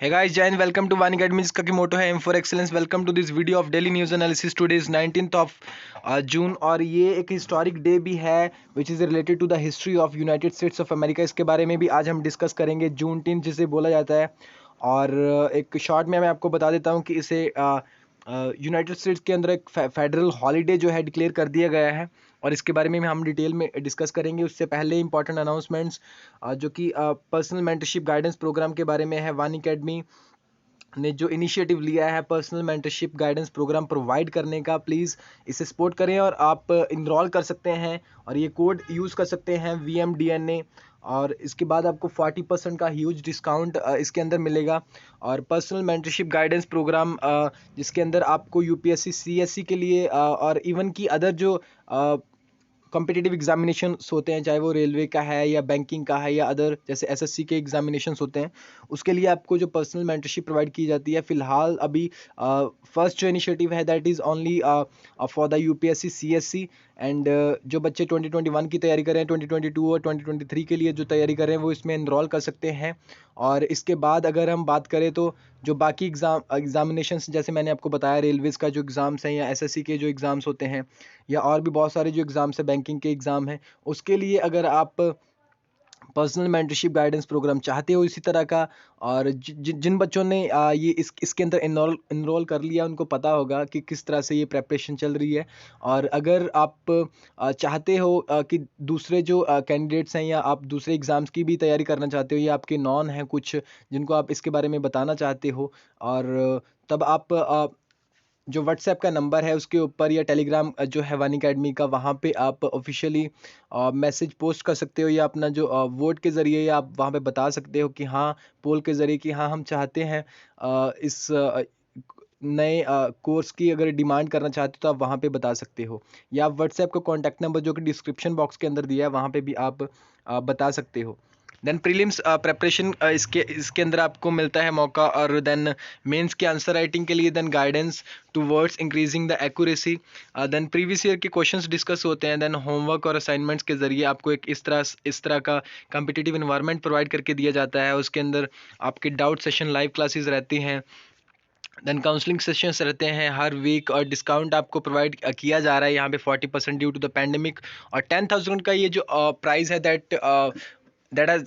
Hey guys, Jai, welcome to Vani Academy, जिसका की motto है aim for excellence. Welcome to this video of daily news analysis. Today is 19th of June और ये एक historic day भी है which is related to the history of United States of America. इसके बारे में भी आज हम डिस्कस करेंगे। जूनटीन जिसे बोला जाता है, और एक शॉर्ट में मैं आपको बता देता हूँ कि इसे यूनाइटेड स्टेट्स के अंदर एक फेडरल हॉलीडे जो है डिक्लेयर कर दिया गया है, और इसके बारे में हम डिटेल में डिस्कस करेंगे। उससे पहले इंपॉर्टेंट अनाउंसमेंट्स जो कि पर्सनल मेंटरशिप गाइडेंस प्रोग्राम के बारे में है। वान अकेडमी ने जो इनिशिएटिव लिया है personal mentorship guidance program provide करने का, प्लीज़ इसे सपोर्ट करें और आप इनरोल कर सकते हैं और ये कोड यूज़ कर सकते हैं VMDNA। और इसके बाद आपको 40% का ह्यूज डिस्काउंट इसके अंदर मिलेगा। और पर्सनल मेंटरशिप गाइडेंस प्रोग्राम जिसके अंदर आपको UPSC CSC के लिए और इवन की अदर जो कॉम्पिटिटिव एग्जामिनेशंस होते हैं, चाहे वो रेलवे का है या बैंकिंग का है या अदर जैसे SSC के एग्जामिनेशंस होते हैं, उसके लिए आपको जो पर्सनल मेंटरशिप प्रोवाइड की जाती है। फिलहाल अभी फर्स्ट जो इनिशिएटिव है that is only for the UPSC CSC। And जो बच्चे 2021 की तैयारी कर रहे हैं, 2022 और 2023 के लिए जो तैयारी कर रहे हैं, वो इसमें इनरोल कर सकते हैं। और इसके बाद अगर हम बात करें तो जो बाकी एग्जामिनेशंस जैसे मैंने आपको बताया, रेलवेज़ का जो एग्ज़ाम्स हैं या SSC के जो एग्ज़ाम्स होते हैं या और भी बहुत सारे जो एग्ज़ाम्स है, बैंकिंग के एग्ज़ाम हैं, उसके लिए अगर आप पर्सनल मेंटरशिप गाइडेंस प्रोग्राम चाहते हो इसी तरह का, और जिन बच्चों ने ये इसके अंदर इनरोल कर लिया, उनको पता होगा कि किस तरह से ये प्रेपरेशन चल रही है। और अगर आप चाहते हो कि दूसरे जो कैंडिडेट्स हैं या आप दूसरे एग्ज़ाम्स की भी तैयारी करना चाहते हो या आपके नॉन हैं कुछ जिनको आप इसके बारे में बताना चाहते हो, और तब आप जो व्हाट्सएप का नंबर है उसके ऊपर या टेलीग्राम जो है वानी अकेडमी का, वहाँ पे आप ऑफिशियली मैसेज पोस्ट कर सकते हो या अपना जो वोट के ज़रिए या आप वहाँ पे बता सकते हो कि हाँ, पोल के ज़रिए कि हाँ हम चाहते हैं इस नए कोर्स की अगर डिमांड करना चाहते हो तो आप वहाँ पे बता सकते हो, या आप व्हाट्सएप का कॉन्टैक्ट नंबर जो कि डिस्क्रिप्शन बॉक्स के अंदर दिया है वहाँ पे भी आप बता सकते हो। देन प्रीलिम्स प्रेपरेशन इसके अंदर आपको मिलता है मौका, और देन मेंस के आंसर राइटिंग के लिए then guidance towards increasing the accuracy. Then previous year के क्वेश्चंस डिस्कस होते हैं। देन होमवर्क और असाइनमेंट्स के ज़रिए आपको एक इस तरह का कम्पिटिटिव इन्वायरमेंट प्रोवाइड करके दिया जाता है। उसके अंदर आपके डाउट सेशन, लाइव क्लासेस रहती हैं, देन काउंसलिंग सेशंस रहते हैं हर वीक, और डिस्काउंट आपको प्रोवाइड किया जा रहा है यहाँ पे 40% ड्यू टू द पैंडेमिक। और 10,000 का ये जो प्राइस है that has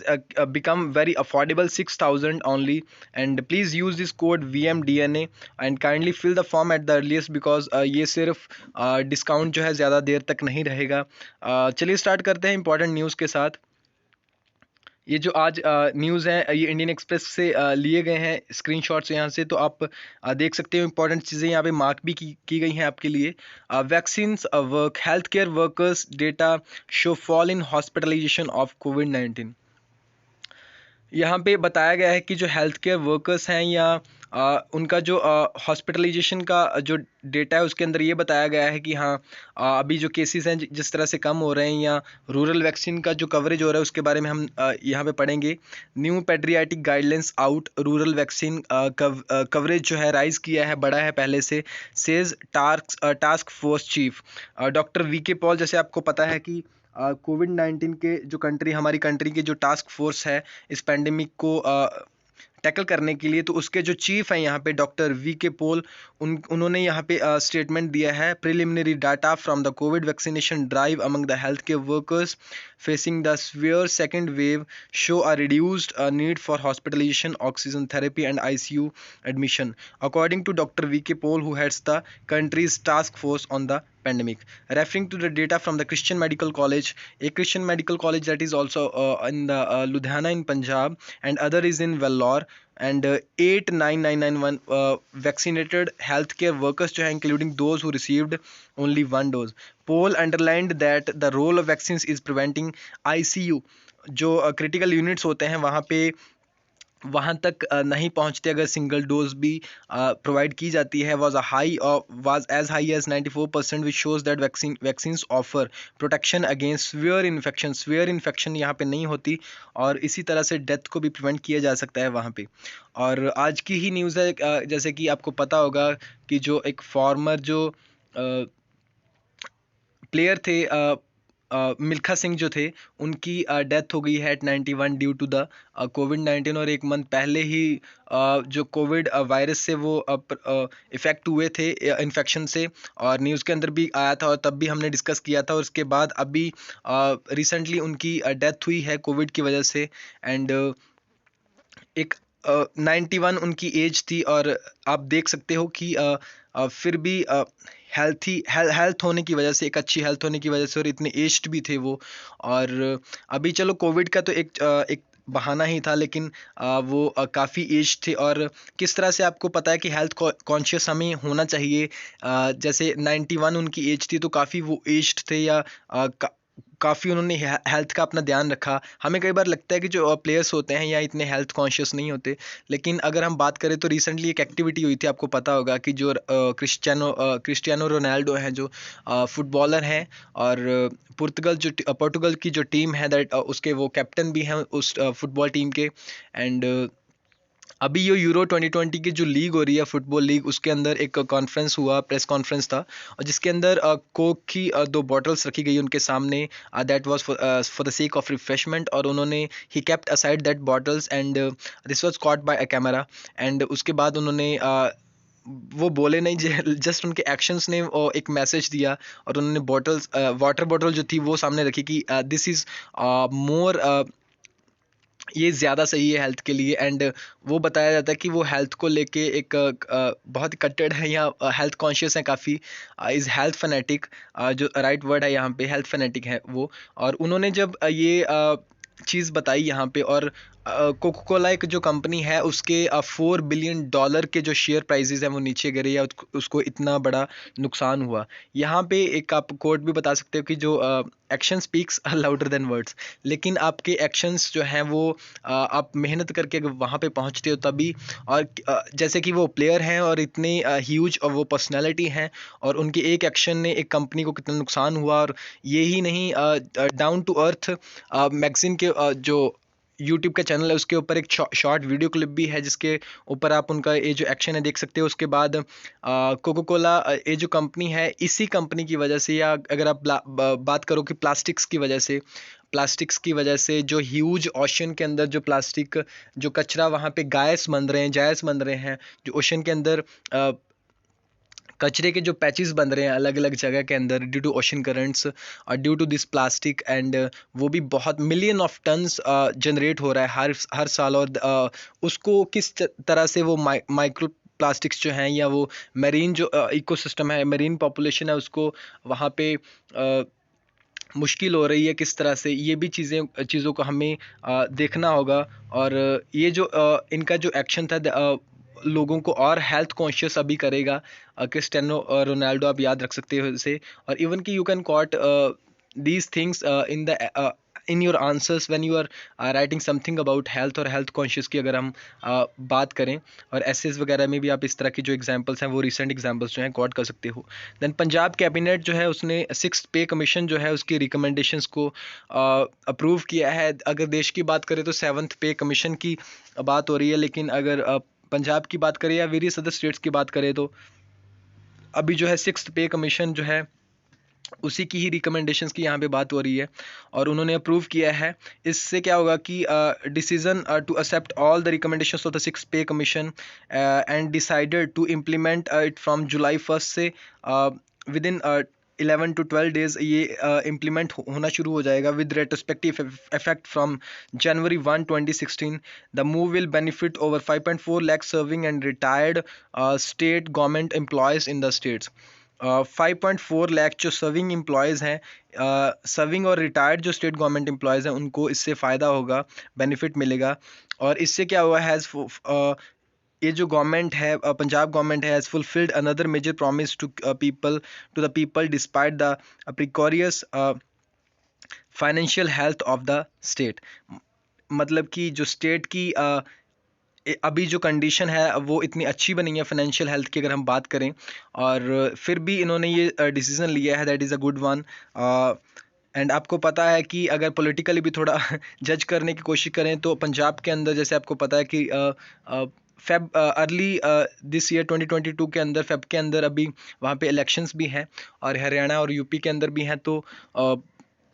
become very affordable, 6,000 only. And please use this code VMDNA and kindly fill the form at the earliest because ये सिर्फ डिस्काउंट जो है ज़्यादा देर तक नहीं रहेगा। चलिए स्टार्ट करते हैं इंपॉर्टेंट न्यूज़ के साथ। ये जो आज न्यूज़ है ये इंडियन एक्सप्रेस से लिए गए हैं स्क्रीनशॉट्स यहाँ से, तो आप देख सकते हो इंपॉर्टेंट चीज़ें यहाँ पे मार्क भी की गई हैं आपके लिए। Vaccines work, health care workers data show fall in hospitalization of कोविड-19। यहाँ पे बताया गया है कि जो हेल्थ केयर वर्कर्स हैं या उनका जो हॉस्पिटलाइजेशन का जो डेटा है उसके अंदर ये बताया गया है कि हाँ, अभी जो केसेस हैं जिस तरह से कम हो रहे हैं, या रूरल वैक्सीन का जो कवरेज हो रहा है उसके बारे में हम यहाँ पे पढ़ेंगे। New pediatric guidelines out, rural vaccine coverage जो है राइज किया है, बढ़ा है पहले से, says task force chief doctor VK Paul. जैसे आपको पता है कि कोविड-19 के जो हमारी कंट्री के जो टास्क फोर्स है इस पैंडेमिक को टैकल करने के लिए, तो उसके जो चीफ हैं यहाँ पे डॉक्टर VK पॉल, उन्होंने यहाँ पे स्टेटमेंट दिया है। Preliminary data from the covid vaccination drive among the health care workers facing the severe second wave show a reduced need for hospitalisation, oxygen therapy and ICU admission, according to Dr. VK Paul, who heads the country's task force on the pandemic. Referring to the data from the Christian Medical College, a Christian medical college that is also in the Ludhiana in Punjab, and other is in Vellore, and 89991 vaccinated healthcare workers जो है, including those who received only one dose. Paul underlined that the role of vaccines is preventing ICU, जो critical units होते हैं वहाँ तक नहीं पहुँचते अगर सिंगल डोज भी प्रोवाइड की जाती है, was as high as 94%, which shows that vaccines offer protection against severe infection यहाँ पे नहीं होती, और इसी तरह से डेथ को भी प्रिवेंट किया जा सकता है वहाँ पे। और आज की ही न्यूज़ है, जैसे कि आपको पता होगा कि जो एक फॉर्मर जो प्लेयर थे मिल्खा सिंह जो थे उनकी डेथ हो गई है एट 91 ड्यू टू द कोविड-19। और एक मंथ पहले ही जो कोविड वायरस से वो इफ़ेक्ट हुए थे इन्फेक्शन से, और न्यूज़ के अंदर भी आया था और तब भी हमने डिस्कस किया था। और उसके बाद अभी रिसेंटली उनकी डेथ हुई है कोविड की वजह से। एंड एक 91 उनकी एज थी, और आप देख सकते हो कि फिर भी हेल्थ होने की वजह से, एक अच्छी हेल्थ होने की वजह से, और इतने एज्ड भी थे वो। और अभी चलो कोविड का तो एक बहाना ही था, लेकिन वो काफ़ी एज थे। और किस तरह से आपको पता है कि हेल्थ कॉन्शियस हमें होना चाहिए। जैसे 91 उनकी एज थी तो काफ़ी वो एज्ड थे, या काफ़ी उन्होंने हेल्थ का अपना ध्यान रखा। हमें कई बार लगता है कि जो प्लेयर्स होते हैं या इतने हेल्थ कॉन्शियस नहीं होते, लेकिन अगर हम बात करें तो रिसेंटली एक एक्टिविटी हुई थी, आपको पता होगा कि जो क्रिस्टियानो रोनाल्डो हैं, जो फुटबॉलर हैं, और पोर्टुगल की जो टीम है दैट उसके वो कैप्टन भी हैं उस फुटबॉल टीम के। एंड अभी ये यूरो 2020 की जो लीग हो रही है, फुटबॉल लीग, उसके अंदर एक कॉन्फ्रेंस हुआ, प्रेस कॉन्फ्रेंस था, और जिसके अंदर कोक की 2 बॉटल्स रखी गई उनके सामने, that was for the sake of refreshment. और उन्होंने he kept aside that bottles, and this was caught by a camera. And उसके बाद उन्होंने वो बोले नहीं, जस्ट उनके एक्शंस ने एक मैसेज दिया। और उन्होंने बॉटल्स, वाटर बॉटल जो थी वो सामने रखी कि दिस इज़ मोर, ये ज़्यादा सही है हेल्थ के लिए। एंड वो बताया जाता है कि वो हेल्थ को लेके एक बहुत कट्टर है, या हेल्थ कॉन्शियस है काफ़ी, इज़ हेल्थ फनेटिक, जो राइट वर्ड है यहाँ पे, हेल्थ फनेटिक है वो। और उन्होंने जब ये चीज़ बताई यहाँ पे, और कोको कोला एक जो कंपनी है उसके $4 बिलियन के जो शेयर प्राइजेस हैं वो नीचे गिरे, या उसको इतना बड़ा नुकसान हुआ। यहाँ पे एक आप कोट भी बता सकते हो कि जो action speaks louder than words. लेकिन आपके एक्शंस जो हैं वो आप मेहनत करके वहाँ पे पहुँचते हो तभी। और जैसे कि वो प्लेयर हैं और इतने ह्यूज, और वो पर्सनैलिटी हैं, और उनके एक एक्शन ने एक कंपनी को कितना नुकसान हुआ। और ये ही नहीं, डाउन टू अर्थ मैगजीन के जो यूट्यूब का चैनल है उसके ऊपर एक शॉर्ट वीडियो क्लिप भी है, जिसके ऊपर आप उनका ये जो एक्शन है देख सकते हो। उसके बाद कोको कोला, ये जो कंपनी है, इसी कंपनी की वजह से, या अगर आप बात करो कि प्लास्टिक्स की वजह से जो ह्यूज ओशन के अंदर जो प्लास्टिक, जो कचरा वहाँ पे जायज़ बन रहे हैं, जो ओशन के अंदर कचरे के जो पैचेस बन रहे हैं अलग अलग जगह के अंदर, ड्यू टू ओशन करंट्स और due to this plastic. And वो भी बहुत मिलियन ऑफ टन्स जनरेट हो रहा है हर साल। और उसको किस तरह से वो माइक्रो प्लास्टिक्स जो हैं, या वो मेरीन जो इकोसिस्टम है, मेरीन पॉपुलेशन है, उसको वहाँ पे मुश्किल हो रही है किस तरह से, ये भी चीज़ों को हमें देखना होगा। और ये जो इनका जो एक्शन था, लोगों को और हेल्थ कॉन्शियस अभी करेगा। क्रिस्टियानो रोनाल्डो आप याद रख सकते हो इसे। और इवन कि you can quote these things in your answers when you are writing something about health और हेल्थ कॉन्शियस की अगर हम बात करें। और एसेस वगैरह में भी आप इस तरह की जो एग्जांपल्स हैं वो रिसेंट एग्जांपल्स जो हैं कॉट कर सकते हो। देन पंजाब कैबिनेट जो है उसने 6th पे कमीशन जो है उसकी रिकमेंडेशंस को अप्रूव किया है। अगर देश की बात करें तो 7th पे कमीशन की बात हो रही है, लेकिन अगर पंजाब की बात करें या वेरियस अदर स्टेट्स की बात करें तो अभी जो है 6th पे कमीशन जो है उसी की ही रिकमेंडेशंस की यहाँ पे बात हो रही है, और उन्होंने अप्रूव किया है। इससे क्या होगा कि decision to accept all the recommendations of the 6th pay commission and decided to implement it from July 1 से विद इन 11 to 12 डेज ये इम्प्लीमेंट होना शुरू हो जाएगा with retrospective effect from January 1 2016। The move will benefit over 5.4 lakh serving and retired state government employees in the states. 5.4 lakh जो serving employees हैं, serving और retired जो स्टेट गवर्नमेंट एम्प्लॉयज़ हैं, उनको इससे फ़ायदा होगा, बेनिफिट मिलेगा। और इससे क्या हुआ है, ये जो गवर्नमेंट है, Punjab government has fulfilled another major promise to the people despite the precarious financial health of the state. मतलब कि जो स्टेट की अभी जो कंडीशन है वो इतनी अच्छी बनी है फाइनेंशियल हेल्थ की अगर हम बात करें, और फिर भी इन्होंने ये डिसीज़न लिया है, that is a good one. And आपको पता है कि अगर पॉलिटिकली भी थोड़ा जज करने की कोशिश करें तो पंजाब के अंदर, जैसे आपको पता है कि फेब अर्ली दिस ईयर 2022 के अंदर, फेब के अंदर अभी वहाँ पे इलेक्शंस भी हैं, और हरियाणा और यूपी के अंदर भी हैं। तो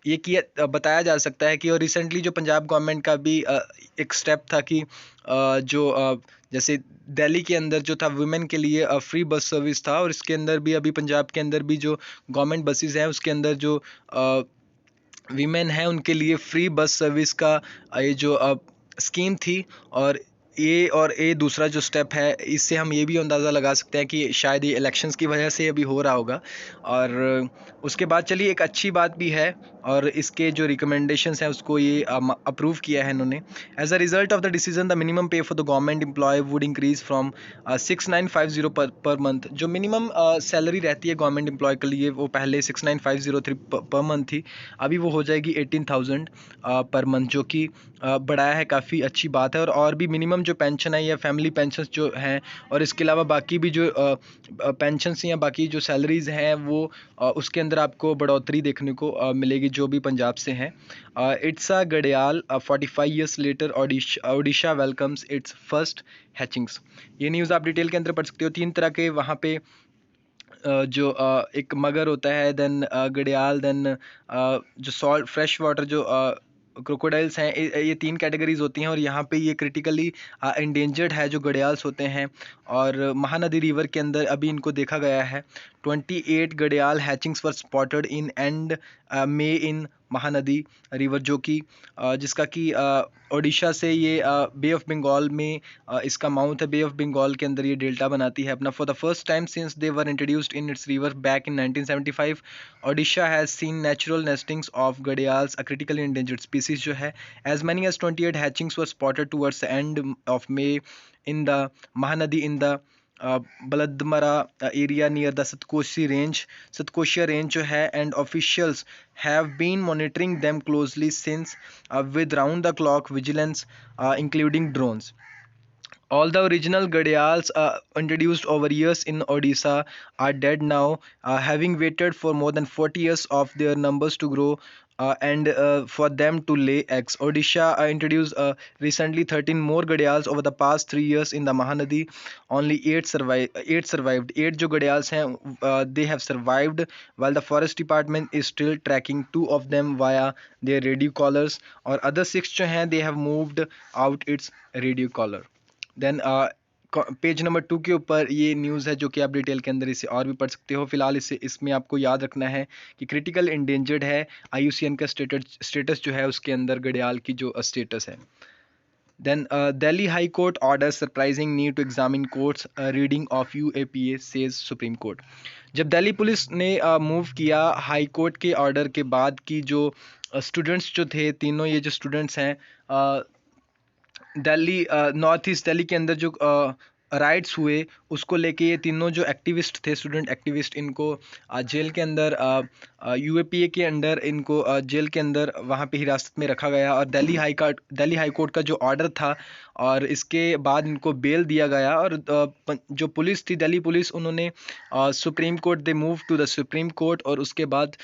ये किया बताया जा सकता है कि, और रिसेंटली जो पंजाब गवर्नमेंट का भी एक स्टेप था कि जैसे दिल्ली के अंदर जो था वुमेन के लिए फ्री बस सर्विस था, और इसके अंदर भी अभी पंजाब के अंदर भी जो गवर्नमेंट बसेस हैं उसके अंदर जो वीमेन हैं उनके लिए फ्री बस सर्विस का ये जो स्कीम थी। और ये दूसरा जो स्टेप है, इससे हम ये भी अंदाज़ा लगा सकते हैं कि शायद ये इलेक्शंस की वजह से अभी हो रहा होगा। और उसके बाद चलिए एक अच्छी बात भी है, और इसके जो रिकमेंडेशंस हैं उसको ये अप्रूव किया है इन्होंने। As a result of the decision the minimum pay for the government employ would increase from 6950 per month. जो मिनिमम सैलरी रहती है गवर्नमेंट एम्प्लॉय के लिए वो पहले 69,503 पर मंथ थी, अभी वो हो जाएगी 18,000 पर मंथ, जो कि बढ़ाया है, काफ़ी अच्छी बात है। और भी मिनिमम जो पेंशन है या फैमिली पेंशन जो हैं, और इसके अलावा बाकी भी जो पेंशन या बाकी जो सैलरीज हैं वो उसके अंदर आपको बढ़ोतरी देखने को मिलेगी जो भी पंजाब से हैं। इट्स अ गडियाल 45 years later Odisha welcomes its first hatchings. ये न्यूज़ आप डिटेल के अंदर पढ़ सकते हो। 3 तरह के वहाँ पे जो एक मगर होता है, देन घड़ियाल, देन जो सॉल्ट फ्रेश वाटर जो क्रोकोडाइल्स हैं, ये 3 कैटेगरीज होती हैं। और यहाँ पे ये क्रिटिकली इंडेंजर्ड है जो घड़ियाल्स होते हैं। और महानदी रिवर के अंदर अभी इनको देखा गया है। 28 घड़ियाल hatchings were spotted in end May in Mahanadi river, जो कि जिसका कि ओडिशा से ये बे ऑफ बंगाल में इसका माउथ है। बे ऑफ बंगाल के अंदर ये डेल्टा बनाती है अपना। For the first time since they were introduced in its river back in 1975, Odisha has seen natural nestings of gharials, a critically endangered species जो है। As many as 28 hatchings were spotted towards the end of May in the Mahanadi in the Baladmara area near the Satkosia range जो है। And officials have been monitoring them closely since with round the clock vigilance including drones. All the original Gadials introduced over years in Odisha are dead now, having waited for more than 40 years of their numbers to grow and for them to lay eggs. Odisha introduced recently 13 more Gadials over the past 3 years in the Mahanadi. Only 8 survived. 8 जो Gadials हैं they have survived, while the forest department is still tracking 2 of them via their radio collars. और other 6 जो हैं they have moved out its radio collar. Then page number 2 के ऊपर ये news है जो कि आप डिटेल के अंदर इसे और भी पढ़ सकते हो। फिलहाल इसमें आपको याद रखना है कि क्रिटिकल इंडेंजर्ड है। IUCN का स्टेटस जो है उसके अंदर घड़ियाल की जो स्टेटस है। Then Delhi high court order surprising need to examine courts reading of UAPA says supreme court. जब दिल्ली पुलिस ने मूव किया हाई कोर्ट के ऑर्डर के बाद की जो स्टूडेंट्स जो थे, तीनों ये जो स्टूडेंट्स हैं दिल्ली नॉर्थ ईस्ट दिल्ली के अंदर जो राइट्स हुए उसको लेके, ये तीनों जो एक्टिविस्ट थे, स्टूडेंट एक्टिविस्ट, इनको जेल के अंदर UAPA के अंडर इनको जेल के अंदर वहाँ पे हिरासत में रखा गया। और दिल्ली हाई कोर्ट का जो ऑर्डर था और इसके बाद इनको बेल दिया गया। और जो पुलिस थी, दिल्ली पुलिस, उन्होंने supreme court they move to the supreme court. और उसके बाद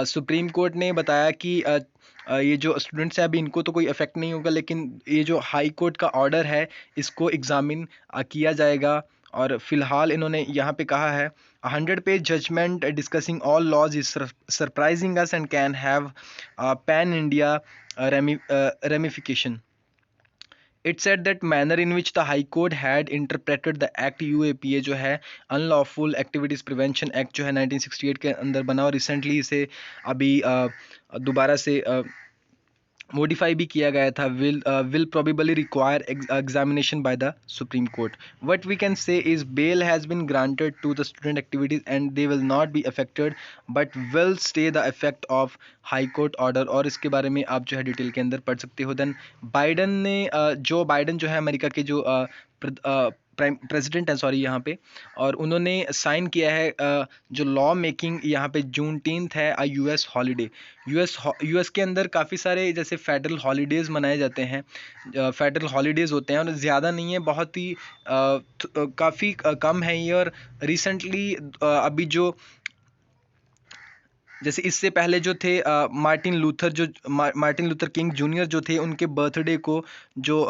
सुप्रीम कोर्ट ने बताया कि ये जो स्टूडेंट्स हैं अभी इनको तो कोई इफेक्ट नहीं होगा, लेकिन ये जो हाई कोर्ट का ऑर्डर है इसको एग्जामिन किया जाएगा। और फिलहाल इन्होंने यहाँ पे कहा है 100-page judgement discussing all laws is surprising us and can have pan India ramification. It said that manner in which the High Court had interpreted the Act UAPA जो है Unlawful Activities Prevention Act जो है 1968 के अंदर बना, और recently इसे अभी दोबारा से मॉडिफाई भी किया गया था, will probably require examination by the Supreme Court. What we can say is bail has been granted to the student activities and they will not be affected but will stay the effect of High Court order. और इसके बारे में आप जो है detail के अंदर पढ़ सकते हो। देन बाइडन ने जो बाइडन जो है अमेरिका के जो प्रेसिडेंट है, सॉरी यहाँ पे, और उन्होंने साइन किया है जो लॉ मेकिंग यहाँ पे जूनटीन्थ है US हॉलीडे। यूएस के अंदर काफ़ी सारे जैसे फेडरल हॉलीडेज़ मनाए जाते हैं, फेडरल हॉलीडेज़ होते हैं, और ज़्यादा नहीं है, बहुत ही काफ़ी कम है ये। और रिसेंटली अभी जो जैसे इससे पहले जो थे मार्टिन लूथर किंग जूनियर जो थे, उनके बर्थडे को जो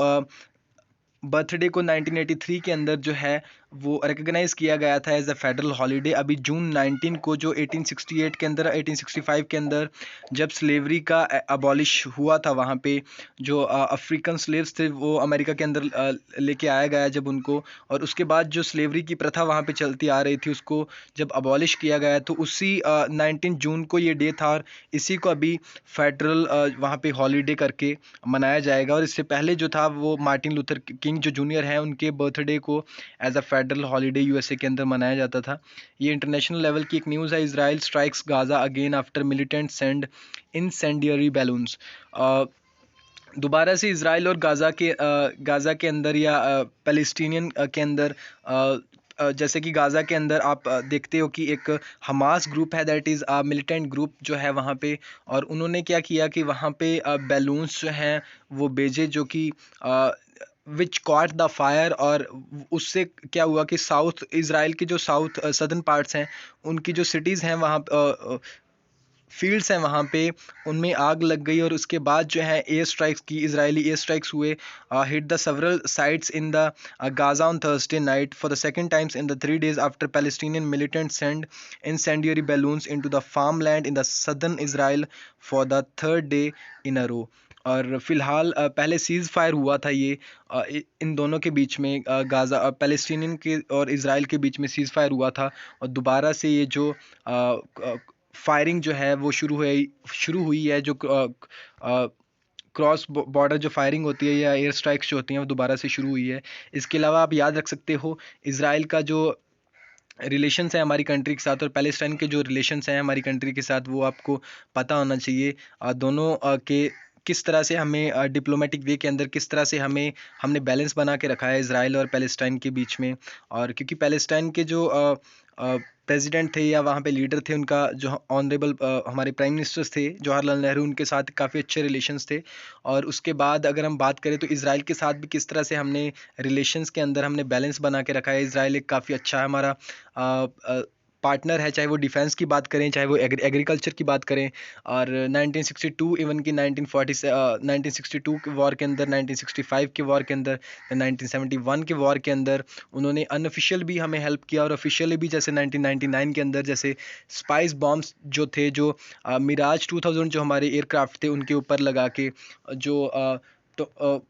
बर्थडे को 1983 के अंदर जो है वो रिकग्नाइज किया गया था एज अ फेडरल हॉलीडे। अभी जून 19 को जो 1868 के अंदर 1865 के अंदर जब स्लेवरी का अबॉलिश हुआ था, वहाँ पे जो अफ्रीकन स्लेव्स थे वो अमेरिका के अंदर लेके आया गया जब उनको, और उसके बाद जो स्लेवरी की प्रथा वहाँ पे चलती आ रही थी उसको जब अबॉलिश किया गया, तो उसी 19 जून को ये डे था और इसी को अभी फेडरल वहाँ पे हॉलीडे करके मनाया जाएगा। और इससे पहले जो था वो मार्टिन लूथर किंग जो जूनियर हैं उनके बर्थडे को as a federal holiday USA के अंदर मनाया जाता था। ये इंटरनेशनल लेवल की एक न्यूज़ है। Israel strikes Gaza again after militant send incendiary balloons. दोबारा से इसराइल और गाज़ा के अंदर या पैलेस्टीनियन के अंदर जैसे कि गाज़ा के अंदर आप देखते हो कि एक हमास ग्रुप है, दैट इज़ मिलिटेंट ग्रुप जो है वहाँ पे, और उन्होंने क्या किया कि वहाँ पे बैलून्स जो हैं वो भेजे जो कि विच कॉट द फायर, और उससे क्या हुआ कि साउथ इसराइल के जो साउथ सदर्न पार्ट्स हैं उनकी जो सिटीज़ हैं वहाँ फील्ड्स हैं वहाँ पे उनमें आग लग गई, और उसके बाद जो है एयर स्ट्राइक्स की, इजरायली एयर स्ट्राइक्स हुए, hit the several sites in the Gaza on Thursday night for the second times in the 3 days after Palestinian militant send incendiary balloons into the farmland in the southern Israel for the third day in a row। और फिलहाल पहले seize fire हुआ था ये इन दोनों के बीच में, Gaza Palestinian के और इज़राइल के बीच में सीज़ फायर हुआ था, और दोबारा से ये जो फायरिंग जो है वो शुरू हुई है, जो क्रॉस बॉर्डर जो फायरिंग होती है या एयर स्ट्राइक्स जो होती हैं वो दोबारा से शुरू हुई है। इसके अलावा आप याद रख सकते हो इज़राइल का जो रिलेशंस है हमारी कंट्री के साथ और पैलेस्टाइन के जो रिलेशंस हैं हमारी कंट्री के साथ, वो आपको पता होना चाहिए। दोनों के किस तरह से हमें डिप्लोमेटिक वे के अंदर किस तरह से हमने बैलेंस बना के रखा है इसराइल और पैलेस्टाइन के बीच में। और क्योंकि पैलेस्टाइन के जो प्रेसिडेंट थे या वहाँ पे लीडर थे, उनका जो ऑनरेबल हमारे प्राइम मिनिस्टर्स थे जवाहरलाल नेहरू, उनके साथ काफ़ी अच्छे रिलेशंस थे। और उसके बाद अगर हम बात करें तो इसराइल के साथ भी किस तरह से हमने रिलेशंस के अंदर हमने बैलेंस बना के रखा है। इसराइल एक काफ़ी अच्छा हमारा पार्टनर है, चाहे वो डिफेंस की बात करें चाहे वो एग्रीकल्चर की बात करें। और 1962 इवन की 1962 के वॉर के अंदर, 1965 के वॉर के अंदर, 1971 के वॉर के अंदर उन्होंने अनऑफिशियल भी हमें हेल्प किया, और ऑफिशियली भी जैसे 1999 के अंदर जैसे स्पाइस बॉम्ब्स जो थे, जो मिराज 2000 जो हमारे एयरक्राफ्ट थे उनके ऊपर लगा के जो तो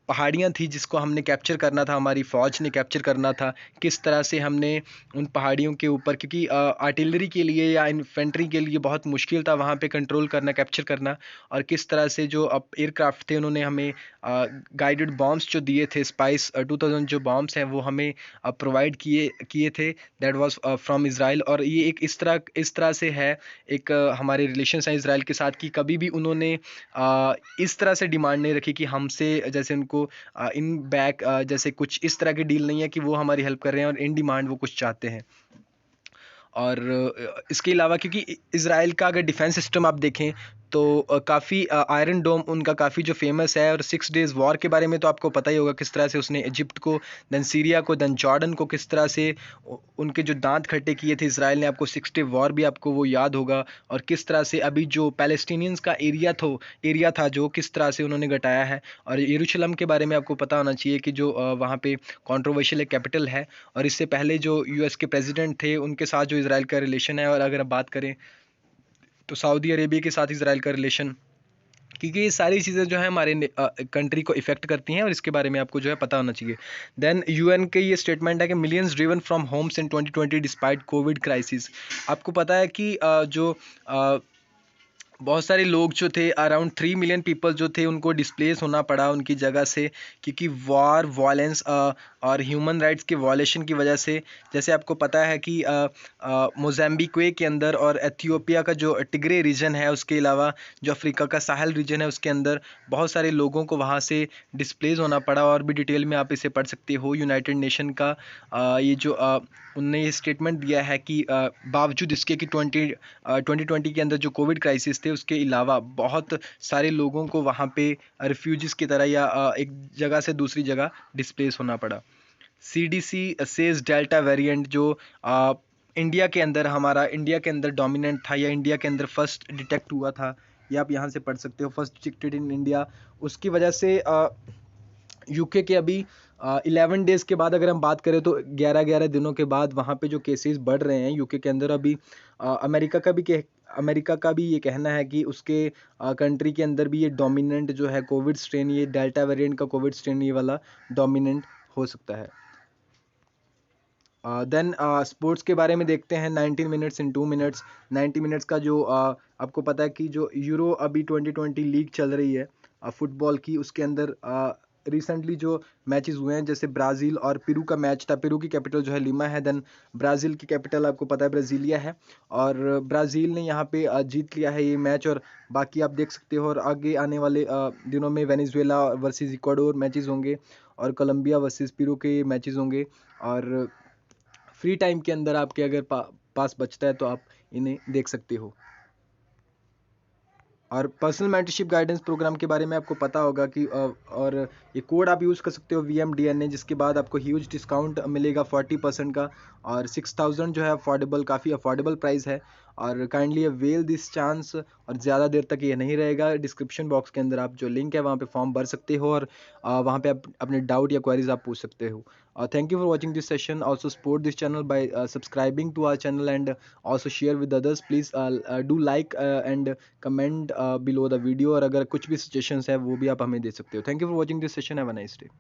पहाड़ियाँ थी जिसको हमने कैप्चर करना था, हमारी फ़ौज ने कैप्चर करना था, किस तरह से हमने उन पहाड़ियों के ऊपर, क्योंकि आर्टिलरी के लिए या इन्फेंट्री के लिए बहुत मुश्किल था वहाँ पे कंट्रोल करना, कैप्चर करना, और किस तरह से जो एयरक्राफ्ट थे उन्होंने हमें गाइडेड बॉम्ब्स जो दिए थे, स्पाइस 2000 जो बॉम्ब्स हैं वो हमें प्रोवाइड किए थे, दैट वाज फ्रॉम इसराइल। और ये एक इस तरह से है, एक हमारे रिलेशंस हैं इसराइल के साथ कि कभी भी उन्होंने इस तरह से डिमांड नहीं रखी कि हमसे जैसे उनको इन बैक जैसे कुछ इस तरह की डील नहीं है कि वो हमारी हेल्प कर रहे हैं और इन डिमांड वो कुछ चाहते हैं। और इसके अलावा क्योंकि इसराइल का अगर डिफेंस सिस्टम आप देखें तो काफ़ी आयरन डोम उनका काफ़ी जो फेमस है। और 6 days वॉर के बारे में तो आपको पता ही होगा, किस तरह से उसने इजिप्ट को, देन सीरिया को, देन जॉर्डन को किस तरह से उनके जो दांत खट्टे किए थे इसराइल ने। आपको 6 day वॉर भी आपको वो याद होगा, और किस तरह से अभी जो पैलेस्टीनियंस का एरिया था जो किस तरह से उन्होंने घटाया है। और यरूशलेम के बारे में आपको पता होना चाहिए कि जो वहाँ पे कंट्रोवर्शियल एक कैपिटल है, और इससे पहले जो यूएस के प्रेसिडेंट थे उनके साथ जो इसराइल का रिलेशन है। और अगर आप बात करें तो सऊदी अरेबिया के साथ इसराइल का रिलेशन, क्योंकि ये सारी चीज़ें जो है हमारे कंट्री को इफेक्ट करती हैं, और इसके बारे में आपको जो है पता होना चाहिए। देन यूएन के ये स्टेटमेंट है कि millions driven from homes in 2020 despite covid crisis. आपको पता है कि जो बहुत सारे लोग जो थे, अराउंड 3 मिलियन पीपल जो थे उनको डिस्प्लेस होना पड़ा उनकी जगह से, क्योंकि वॉर, वायलेंस और ह्यूमन राइट्स के वायलेशन की वजह से। जैसे आपको पता है कि मोज़ाम्बिक के अंदर और एथियोपिया का जो टिग्रे रीजन है, उसके अलावा जो अफ्रीका का साहल रीजन है उसके अंदर बहुत सारे लोगों को वहाँ से डिस्प्लेस होना पड़ा। और भी डिटेल में आप इसे पढ़ सकते हो। यूनाइटेड नेशन का ये जो उनने ये स्टेटमेंट दिया है कि बावजूद इसके कि 2020 के अंदर जो कोविड क्राइसिस थे उसके अलावा बहुत सारे लोगों को वहाँ पे रिफ्यूजीज़ की तरह या एक जगह से दूसरी जगह डिस्प्लेस होना पड़ा। CDC सेज डेल्टा वेरिएंट जो इंडिया के अंदर, हमारा इंडिया के अंदर डोमिनेंट था या इंडिया के अंदर फर्स्ट डिटेक्ट हुआ था, ये आप यहाँ से पढ़ सकते हो, फर्स्ट डिटेक्टेड इन इंडिया। उसकी वजह से यूके के अभी 11 डेज के बाद अगर हम बात करें तो 11-11 दिनों के बाद वहाँ पे जो केसेस बढ़ रहे हैं यूके के अंदर अभी। अमेरिका का भी ये कहना है कि उसके कंट्री के अंदर भी ये डोमिनेंट जो है कोविड स्ट्रेन, ये डेल्टा वेरिएंट का कोविड स्ट्रेन ये वाला डोमिनेंट हो सकता है। देन स्पोर्ट्स के बारे में देखते हैं। 19 मिनट्स इन 2 मिनट्स। 90 मिनट्स का जो आपको पता है कि जो यूरो अभी 2020 लीग चल रही है फुटबॉल की, उसके अंदर रिसेंटली जो मैचेस हुए हैं, जैसे ब्राज़ील और पेरू का मैच था। पेरू की कैपिटल जो है लीमा है, देन ब्राज़ील की कैपिटल आपको पता है ब्राज़ीलिया है, और ब्राज़ील ने यहाँ पे जीत लिया है ये मैच। और बाकी आप देख सकते हो, और आगे आने वाले दिनों में वेनेजुएला वर्सेस इक्वाडोर मैचेस होंगे, और कोलंबिया वर्सेस पेरू के मैचेस होंगे। और फ्री टाइम के अंदर आपके अगर पास बचता है तो आप इन्हें देख सकते हो। और पर्सनल मेंटरशिप गाइडेंस प्रोग्राम के बारे में आपको पता होगा कि और ये कोड आप यूज़ कर सकते हो VMDNA, जिसके बाद आपको ह्यूज डिस्काउंट मिलेगा 40% का। और 6000 जो है अफोर्डेबल, काफ़ी अफोर्डेबल प्राइस है। और काइंडली अवेल दिस चांस, और ज़्यादा देर तक ये नहीं रहेगा। डिस्क्रिप्शन बॉक्स के अंदर आप जो लिंक है वहाँ पे फॉर्म भर सकते हो, और वहाँ पे आप अपने डाउट या क्वेरीज आप पूछ सकते हो। Thank you for watching this session. Also support this channel by subscribing to our channel, and also share with others. Please do like and comment below the video, और अगर कुछ भी suggestions है वो भी आप हमें दे सकते हो। Thank you for watching this session. Have a nice day.